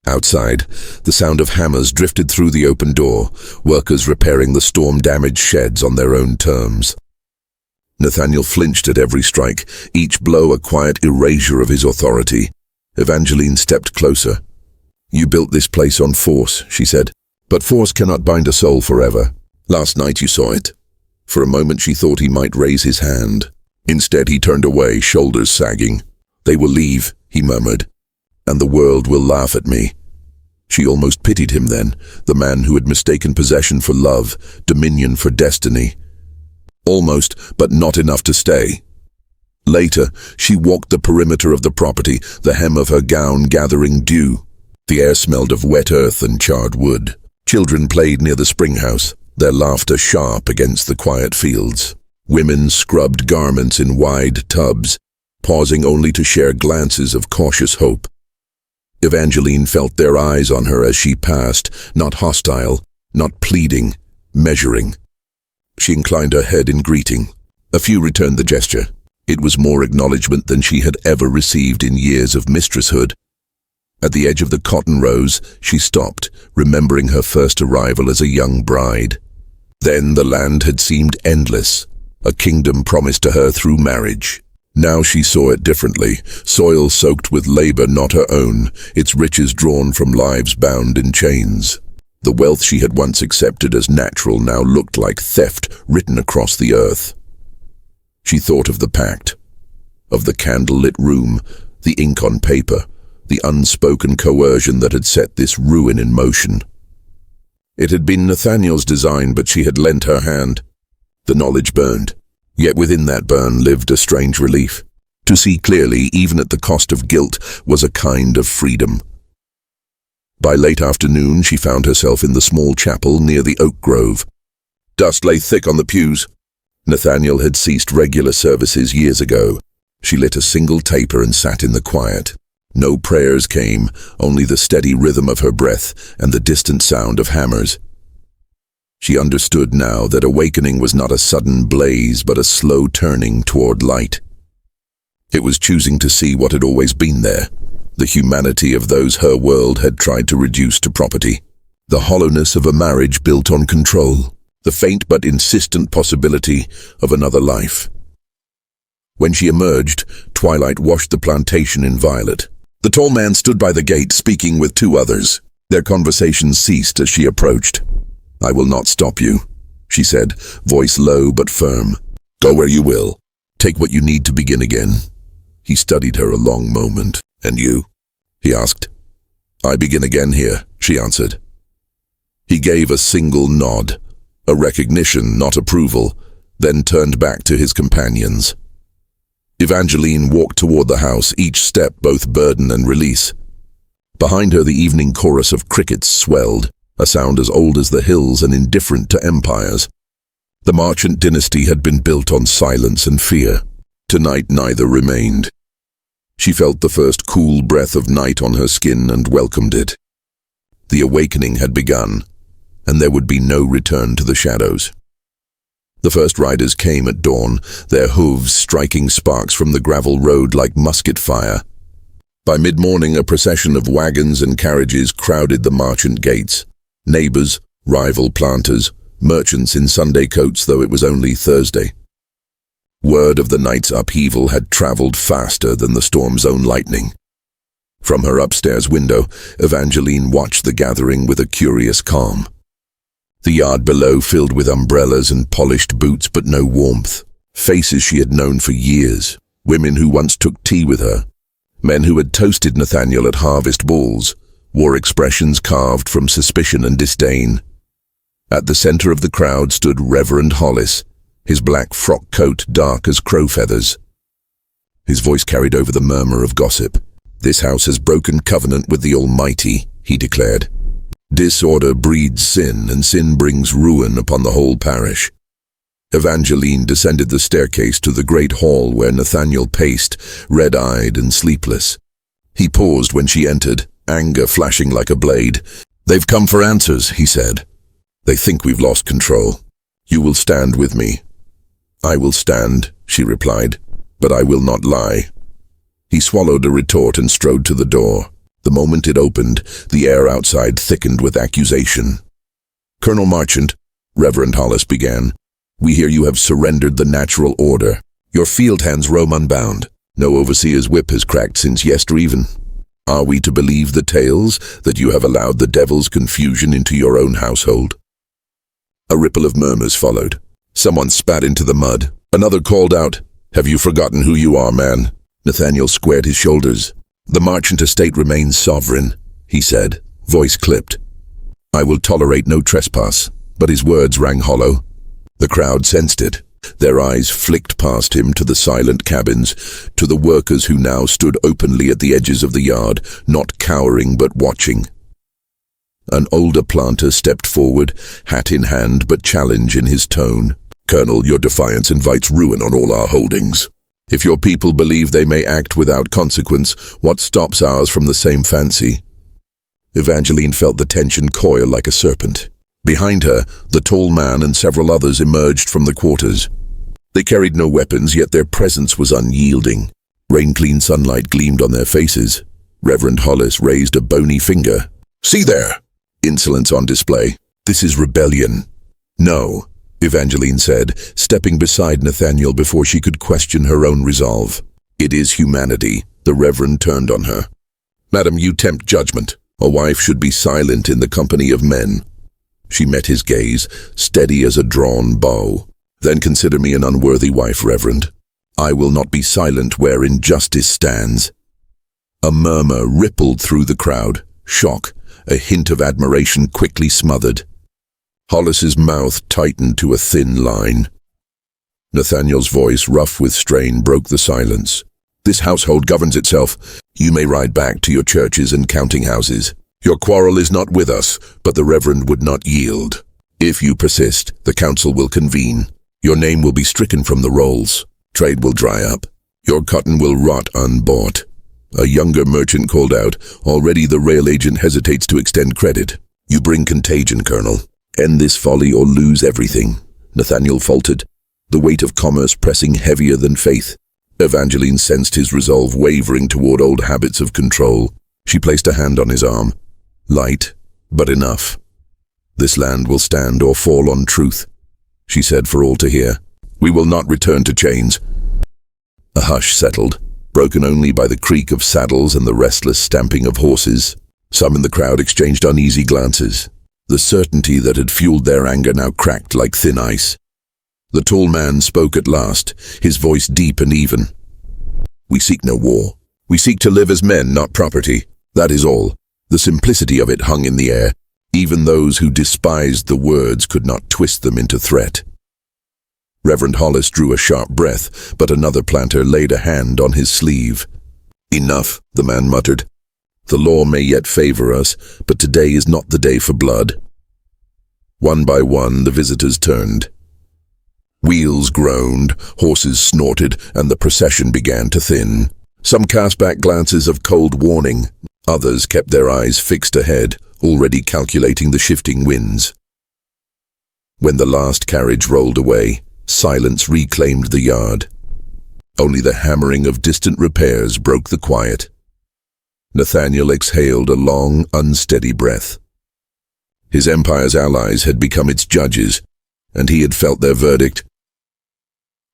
Outside, the sound of hammers drifted through the open door, workers repairing the storm-damaged sheds on their own terms. Nathaniel flinched at every strike, each blow a quiet erasure of his authority. Evangeline stepped closer. "You built this place on force," she said, "but force cannot bind a soul forever. Last night you saw it." For a moment she thought he might raise his hand. Instead he turned away, shoulders sagging. "They will leave," he murmured, "and the world will laugh at me." She almost pitied him then, the man who had mistaken possession for love, dominion for destiny. Almost, but not enough to stay. Later, she walked the perimeter of the property, the hem of her gown gathering dew. The air smelled of wet earth and charred wood. Children played near the spring house, their laughter sharp against the quiet fields. Women scrubbed garments in wide tubs, pausing only to share glances of cautious hope. Evangeline felt their eyes on her as she passed, not hostile, not pleading, measuring. She inclined her head in greeting. A few returned the gesture. It was more acknowledgement than she had ever received in years of mistresshood. At the edge of the cotton rows, she stopped, remembering her first arrival as a young bride. Then the land had seemed endless, a kingdom promised to her through marriage. Now she saw it differently, soil soaked with labor not her own, its riches drawn from lives bound in chains. The wealth she had once accepted as natural now looked like theft written across the earth. She thought of the Pact, of the candle-lit room, the ink on paper, the unspoken coercion that had set this ruin in motion. It had been Nathaniel's design, but she had lent her hand. The knowledge burned, yet within that burn lived a strange relief. To see clearly, even at the cost of guilt, was a kind of freedom. By late afternoon, she found herself in the small chapel near the oak grove. Dust lay thick on the pews. Nathaniel had ceased regular services years ago. She lit a single taper and sat in the quiet. No prayers came, only the steady rhythm of her breath and the distant sound of hammers. She understood now that awakening was not a sudden blaze, but a slow turning toward light. It was choosing to see what had always been there, the humanity of those her world had tried to reduce to property, the hollowness of a marriage built on control, the faint but insistent possibility of another life. When she emerged, twilight washed the plantation in violet. The tall man stood by the gate, speaking with two others. Their conversation ceased as she approached. "I will not stop you," she said, voice low but firm. "Go where you will. Take what you need to begin again." He studied her a long moment. "And you?" he asked. "I begin again here," she answered. He gave a single nod, a recognition, not approval, then turned back to his companions. Evangeline walked toward the house, each step both burden and release. Behind her the evening chorus of crickets swelled, a sound as old as the hills and indifferent to empires. The merchant dynasty had been built on silence and fear. Tonight neither remained. She felt the first cool breath of night on her skin and welcomed it. The awakening had begun, and there would be no return to the shadows. The first riders came at dawn, their hooves striking sparks from the gravel road like musket fire. By mid-morning, a procession of wagons and carriages crowded the merchant gates. Neighbors, rival planters, merchants in Sunday coats, though it was only Thursday. Word of the night's upheaval had traveled faster than the storm's own lightning. From her upstairs window, Evangeline watched the gathering with a curious calm. The yard below filled with umbrellas and polished boots, but no warmth. Faces she had known for years, women who once took tea with her, men who had toasted Nathaniel at harvest balls, wore expressions carved from suspicion and disdain. At the center of the crowd stood Reverend Hollis, his black frock coat dark as crow feathers. His voice carried over the murmur of gossip. "This house has broken covenant with the Almighty," he declared. "Disorder breeds sin, and sin brings ruin upon the whole parish." Evangeline descended the staircase to the great hall where Nathaniel paced, red-eyed and sleepless. He paused when she entered, anger flashing like a blade. "They've come for answers," he said. "They think we've lost control. You will stand with me." "I will stand," she replied, "but I will not lie." He swallowed a retort and strode to the door. The moment it opened, the air outside thickened with accusation. "Colonel Marchant," Reverend Hollis began, "we hear you have surrendered the natural order. Your field hands roam unbound. No overseer's whip has cracked since yestereven. Are we to believe the tales that you have allowed the devil's confusion into your own household?" A ripple of murmurs followed. Someone spat into the mud. Another called out, "Have you forgotten who you are, man?" Nathaniel squared his shoulders. "The Marchant estate remains sovereign," he said, voice clipped. "I will tolerate no trespass," but his words rang hollow. The crowd sensed it. Their eyes flicked past him to the silent cabins, to the workers who now stood openly at the edges of the yard, not cowering but watching. An older planter stepped forward, hat in hand but challenge in his tone. "Colonel, your defiance invites ruin on all our holdings." If your people believe they may act without consequence, what stops ours from the same fancy? Evangeline felt the tension coil like a serpent. Behind her, the tall man and several others emerged from the quarters. They carried no weapons, yet their presence was unyielding. Rain-clean sunlight gleamed on their faces. Reverend Hollis raised a bony finger. "See there!" Insolence on display. "This is rebellion." "No," Evangeline said, stepping beside Nathaniel before she could question her own resolve. "It is humanity." The Reverend turned on her. "Madam, you tempt judgment. A wife should be silent in the company of men." She met his gaze, steady as a drawn bow. "Then consider me an unworthy wife, Reverend. I will not be silent where injustice stands." A murmur rippled through the crowd. Shock, a hint of admiration quickly smothered. Hollis's mouth tightened to a thin line. Nathaniel's voice, rough with strain, broke the silence. "This household governs itself. You may ride back to your churches and counting houses. Your quarrel is not with us, but the Reverend would not yield. If you persist, the council will convene. Your name will be stricken from the rolls. Trade will dry up. Your cotton will rot unbought." A younger merchant called out. "Already the rail agent hesitates to extend credit. You bring contagion, Colonel. End this folly or lose everything." Nathaniel faltered, the weight of commerce pressing heavier than faith. Evangeline sensed his resolve wavering toward old habits of control. She placed a hand on his arm. "Light, but enough. This land will stand or fall on truth," she said for all to hear. "We will not return to chains." A hush settled, broken only by the creak of saddles and the restless stamping of horses. Some in the crowd exchanged uneasy glances. The certainty that had fueled their anger now cracked like thin ice. The tall man spoke at last, his voice deep and even. "We seek no war. We seek to live as men, not property. That is all." The simplicity of it hung in the air. Even those who despised the words could not twist them into threat. Reverend Hollis drew a sharp breath, but another planter laid a hand on his sleeve. "Enough," the man muttered. "The law may yet favor us, but today is not the day for blood." One by one, the visitors turned. Wheels groaned, horses snorted, and the procession began to thin. Some cast back glances of cold warning. Others kept their eyes fixed ahead, already calculating the shifting winds. When the last carriage rolled away, silence reclaimed the yard. Only the hammering of distant repairs broke the quiet. Nathaniel exhaled a long, unsteady breath. His empire's allies had become its judges, and he had felt their verdict.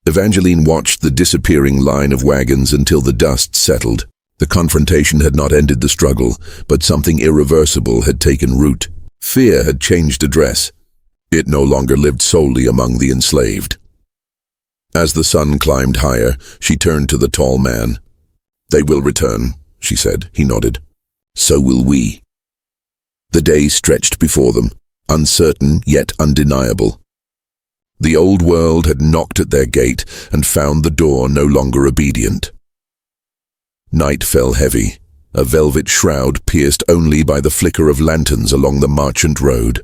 Evangeline watched the disappearing line of wagons until the dust settled. The confrontation had not ended the struggle, but something irreversible had taken root. Fear had changed address. It no longer lived solely among the enslaved. As the sun climbed higher, she turned to the tall man. "They will return," she said. He nodded. "So will we." The day stretched before them, uncertain yet undeniable. The old world had knocked at their gate and found the door no longer obedient. Night fell heavy, a velvet shroud pierced only by the flicker of lanterns along the marchant road.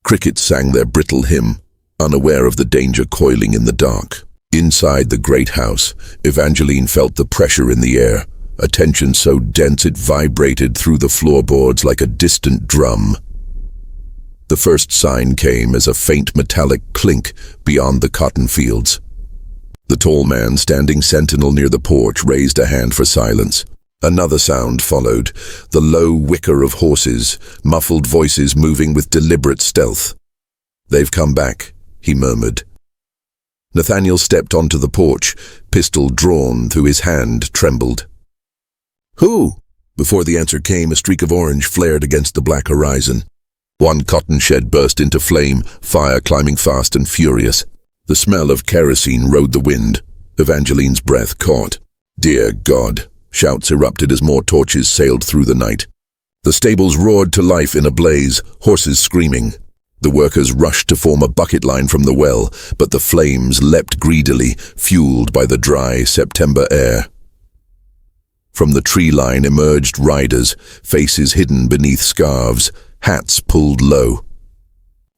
Crickets sang their brittle hymn, unaware of the danger coiling in the dark. Inside the great house, Evangeline felt the pressure in the air, a tension so dense it vibrated through the floorboards like a distant drum. The first sign came as a faint metallic clink beyond the cotton fields. The tall man standing sentinel near the porch raised a hand for silence. Another sound followed, the low whicker of horses, muffled voices moving with deliberate stealth. "They've come back," he murmured. Nathaniel stepped onto the porch, pistol drawn through his hand trembled. "Who?" Before the answer came, a streak of orange flared against the black horizon. One cotton shed burst into flame, fire climbing fast and furious. The smell of kerosene rode the wind. Evangeline's breath caught. "Dear God!" Shouts erupted as more torches sailed through the night. The stables roared to life in a blaze, horses screaming. The workers rushed to form a bucket line from the well, but the flames leapt greedily, fueled by the dry September air. From the tree line emerged riders, faces hidden beneath scarves, hats pulled low.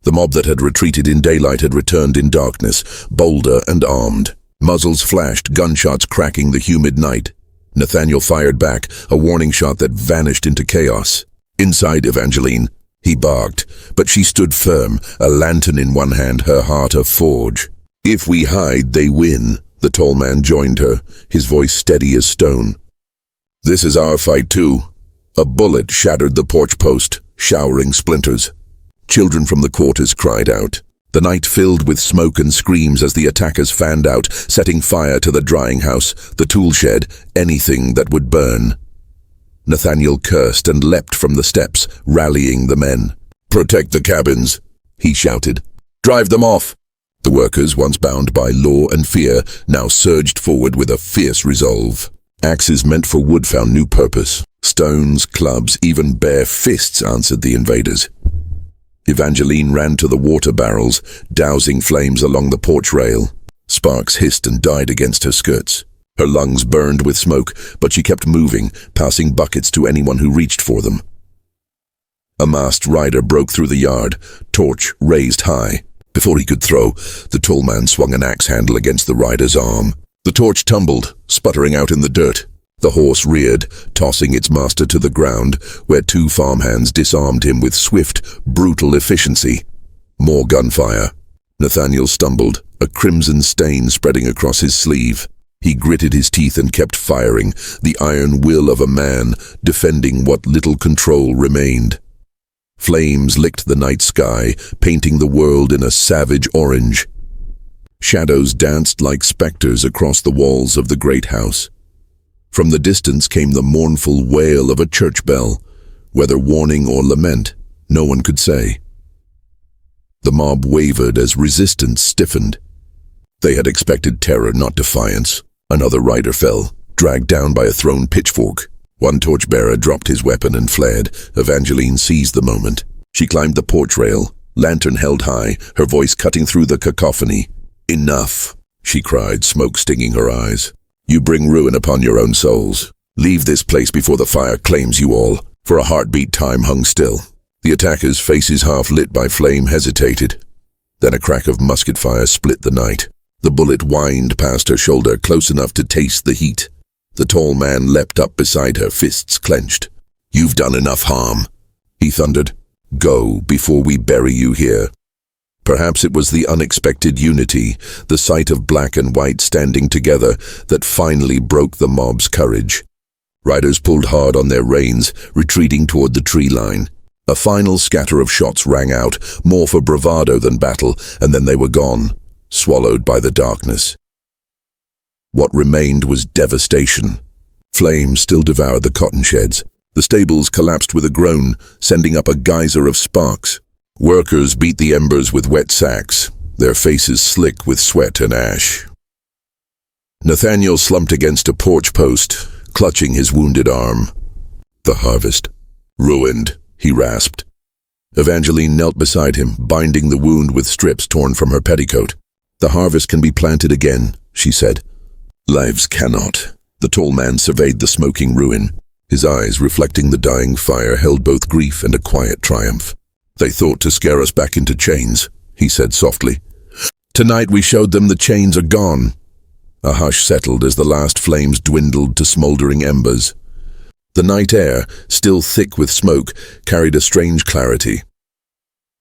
The mob that had retreated in daylight had returned in darkness, bolder and armed. Muzzles flashed, gunshots cracking the humid night. Nathaniel fired back, a warning shot that vanished into chaos. Inside Evangeline, he barked, but she stood firm, a lantern in one hand, her heart a forge. "If we hide, they win." The tall man joined her, his voice steady as stone. "This is our fight too." A bullet shattered the porch post, showering splinters. Children from the quarters cried out. The night filled with smoke and screams as the attackers fanned out, setting fire to the drying house, the tool shed, anything that would burn. Nathaniel cursed and leapt from the steps, rallying the men. "Protect the cabins," he shouted. "Drive them off." The workers, once bound by law and fear, now surged forward with a fierce resolve. Axes meant for wood found new purpose. Stones, clubs, even bare fists answered the invaders. Evangeline ran to the water barrels, dousing flames along the porch rail. Sparks hissed and died against her skirts. Her lungs burned with smoke, but she kept moving, passing buckets to anyone who reached for them. A masked rider broke through the yard, torch raised high. Before he could throw, the tall man swung an axe handle against the rider's arm. The torch tumbled, sputtering out in the dirt. The horse reared, tossing its master to the ground, where two farmhands disarmed him with swift, brutal efficiency. More gunfire. Nathaniel stumbled, a crimson stain spreading across his sleeve. He gritted his teeth and kept firing, the iron will of a man, defending what little control remained. Flames licked the night sky, painting the world in a savage orange. Shadows danced like specters across the walls of the great house. From the distance came the mournful wail of a church bell, whether warning or lament, no one could say. The mob wavered as resistance stiffened. They had expected terror, not defiance. Another rider fell, dragged down by a thrown pitchfork. One torchbearer dropped his weapon and fled. Evangeline seized the moment. She climbed the porch rail, lantern held high, her voice cutting through the cacophony. "Enough," she cried, smoke stinging her eyes. "You bring ruin upon your own souls. Leave this place before the fire claims you all." For a heartbeat, time hung still. The attackers, faces half lit by flame, hesitated. Then a crack of musket fire split the night. The bullet whined past her shoulder, close enough to taste the heat. The tall man leapt up beside her, fists clenched. "You've done enough harm," he thundered. "Go, before we bury you here." Perhaps it was the unexpected unity, the sight of black and white standing together, that finally broke the mob's courage. Riders pulled hard on their reins, retreating toward the tree line. A final scatter of shots rang out, more for bravado than battle, and then they were gone, swallowed by the darkness. What remained was devastation. Flames still devoured the cotton sheds. The stables collapsed with a groan, sending up a geyser of sparks. Workers beat the embers with wet sacks, their faces slick with sweat and ash. Nathaniel slumped against a porch post, clutching his wounded arm. The harvest. Ruined, he rasped. Evangeline knelt beside him, binding the wound with strips torn from her petticoat. "The harvest can be planted again," she said. "Lives cannot." The tall man surveyed the smoking ruin. His eyes, reflecting the dying fire, held both grief and a quiet triumph. "They thought to scare us back into chains," he said softly. "Tonight we showed them the chains are gone." A hush settled as the last flames dwindled to smoldering embers. The night air, still thick with smoke, carried a strange clarity.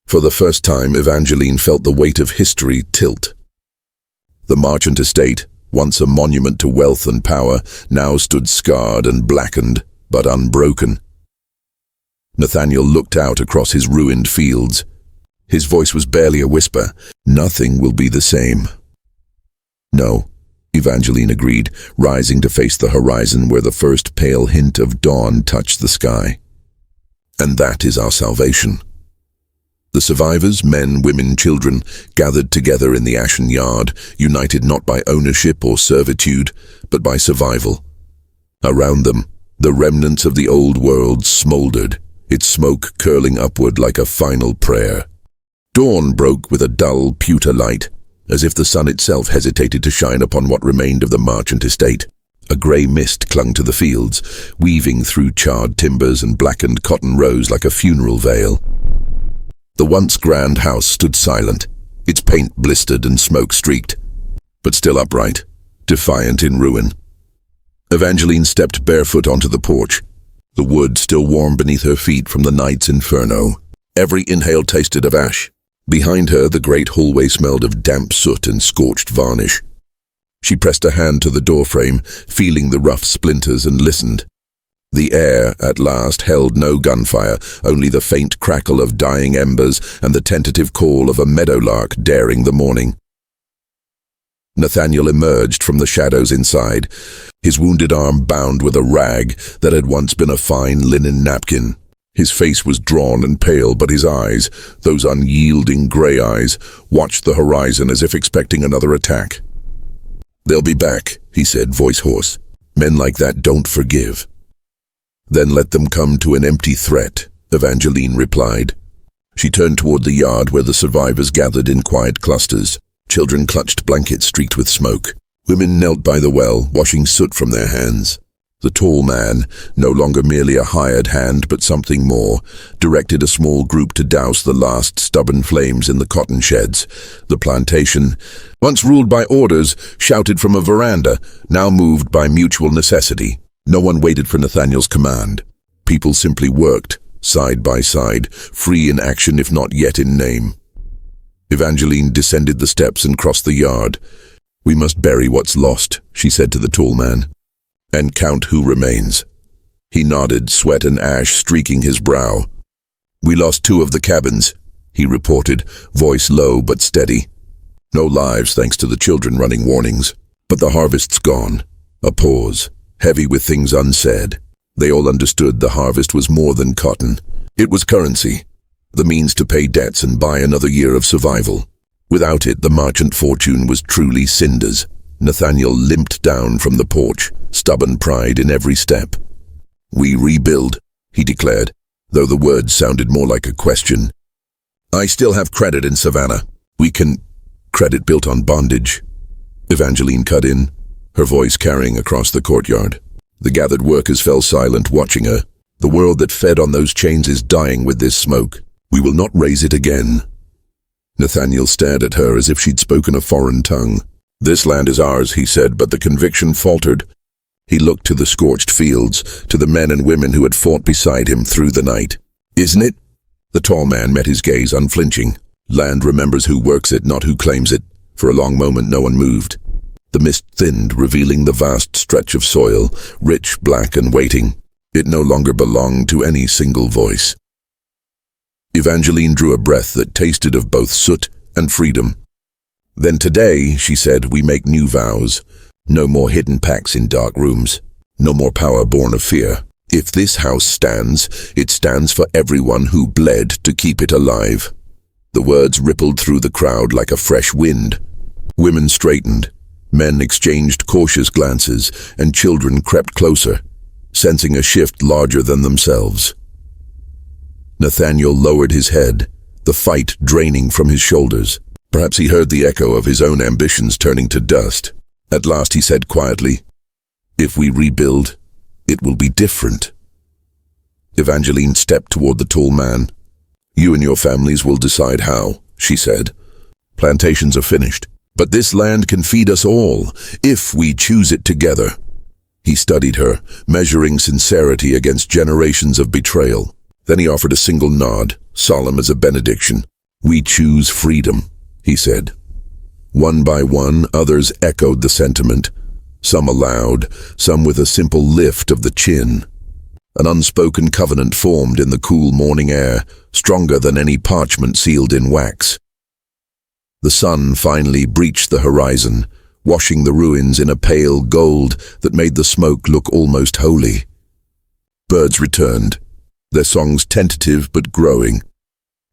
For the first time, Evangeline felt the weight of history tilt. The Marchant estate, once a monument to wealth and power, now stood scarred and blackened, but unbroken. Nathaniel looked out across his ruined fields. His voice was barely a whisper. "Nothing will be the same." "No," Evangeline agreed, rising to face the horizon where the first pale hint of dawn touched the sky. "And that is our salvation." The survivors, men, women, children, gathered together in the ashen yard, united not by ownership or servitude, but by survival. Around them, the remnants of the old world smoldered, its smoke curling upward like a final prayer. Dawn broke with a dull, pewter light, as if the sun itself hesitated to shine upon what remained of the Marchant estate. A grey mist clung to the fields, weaving through charred timbers and blackened cotton rows like a funeral veil. The once grand house stood silent, its paint blistered and smoke-streaked. but still upright, defiant in ruin. Evangeline stepped barefoot onto the porch, the wood still warm beneath her feet from the night's inferno. Every inhale tasted of ash. Behind her, the great hallway smelled of damp soot and scorched varnish. She pressed a hand to the doorframe, feeling the rough splinters, and listened. The air, at last, held no gunfire, only the faint crackle of dying embers and the tentative call of a meadowlark daring the morning. Nathaniel emerged from the shadows inside, his wounded arm bound with a rag that had once been a fine linen napkin. His face was drawn and pale, but his eyes, those unyielding grey eyes, watched the horizon as if expecting another attack. "They'll be back," he said, voice hoarse. "Men like that don't forgive." "Then let them come to an empty threat," Evangeline replied. She turned toward the yard where the survivors gathered in quiet clusters. Children clutched blankets streaked with smoke. Women knelt by the well, washing soot from their hands. The tall man, no longer merely a hired hand but something more, directed a small group to douse the last stubborn flames in the cotton sheds. The plantation, once ruled by orders, shouted from a veranda, now moved by mutual necessity. No one waited for Nathaniel's command. People simply worked, side by side, free in action if not yet in name. Evangeline descended the steps and crossed the yard. "We must bury what's lost," she said to the tall man, "and count who remains." He nodded, sweat and ash streaking his brow. "We lost 2 of the cabins," he reported, voice low but steady. "No lives thanks to the children running warnings. But the harvest's gone." A pause, heavy with things unsaid. They all understood the harvest was more than cotton. It was currency, the means to pay debts and buy another year of survival. Without it, the merchant fortune was truly cinders. Nathaniel limped down from the porch, stubborn pride in every step. "We rebuild," he declared, though the words sounded more like a question. "I still have credit in Savannah. We can—" "Credit built on bondage," Evangeline cut in, her voice carrying across the courtyard. The gathered workers fell silent, watching her. "The world that fed on those chains is dying with this smoke. We will not raise it again." Nathaniel stared at her as if she'd spoken a foreign tongue. "This land is ours," he said, but the conviction faltered. He looked to the scorched fields, to the men and women who had fought beside him through the night. "Isn't it?" The tall man met his gaze, unflinching. "Land remembers who works it, not who claims it." For a long moment no one moved. The mist thinned, revealing the vast stretch of soil, rich, black and waiting. It no longer belonged to any single voice. Evangeline drew a breath that tasted of both soot and freedom. "Then today," she said, "we make new vows. No more hidden pacts in dark rooms. No more power born of fear. If this house stands, it stands for everyone who bled to keep it alive." The words rippled through the crowd like a fresh wind. Women straightened, men exchanged cautious glances, and children crept closer, sensing a shift larger than themselves. Nathaniel lowered his head, the fight draining from his shoulders. Perhaps he heard the echo of his own ambitions turning to dust. At last he said quietly, "If we rebuild, it will be different." Evangeline stepped toward the tall man. "You and your families will decide how," she said. "Plantations are finished, but this land can feed us all, if we choose it together." He studied her, measuring sincerity against generations of betrayal. Then he offered a single nod, solemn as a benediction. "We choose freedom," he said. One by one, others echoed the sentiment, some aloud, some with a simple lift of the chin. An unspoken covenant formed in the cool morning air, stronger than any parchment sealed in wax. The sun finally breached the horizon, washing the ruins in a pale gold that made the smoke look almost holy. Birds returned, their songs tentative but growing.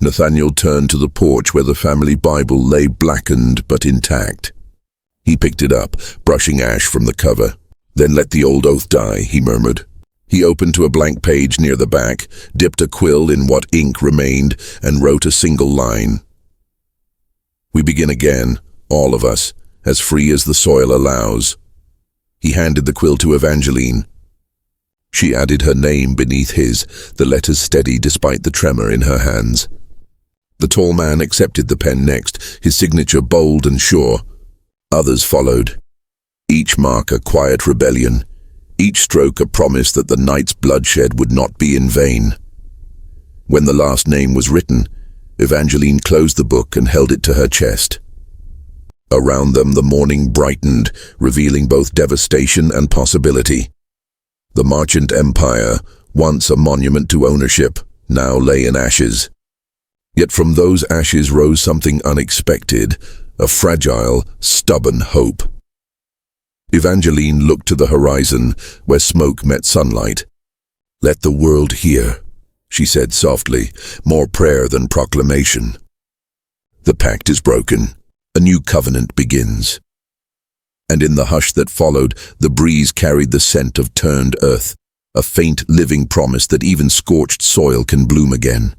Nathaniel turned to the porch where the family Bible lay blackened but intact. He picked it up, brushing ash from the cover. "Then let the old oath die," he murmured. He opened to a blank page near the back, dipped a quill in what ink remained, and wrote a single line. "We begin again, all of us, as free as the soil allows." He handed the quill to Evangeline. She added her name beneath his, the letters steady despite the tremor in her hands. The tall man accepted the pen next, his signature bold and sure. Others followed, each mark a quiet rebellion, each stroke a promise that the night's bloodshed would not be in vain. When the last name was written, Evangeline closed the book and held it to her chest. Around them the morning brightened, revealing both devastation and possibility. The Marchant Empire, once a monument to ownership, now lay in ashes. Yet from those ashes rose something unexpected, a fragile, stubborn hope. Evangeline looked to the horizon, where smoke met sunlight. "Let the world hear," she said softly, more prayer than proclamation. "The pact is broken. A new covenant begins." And in the hush that followed, the breeze carried the scent of turned earth, a faint living promise that even scorched soil can bloom again.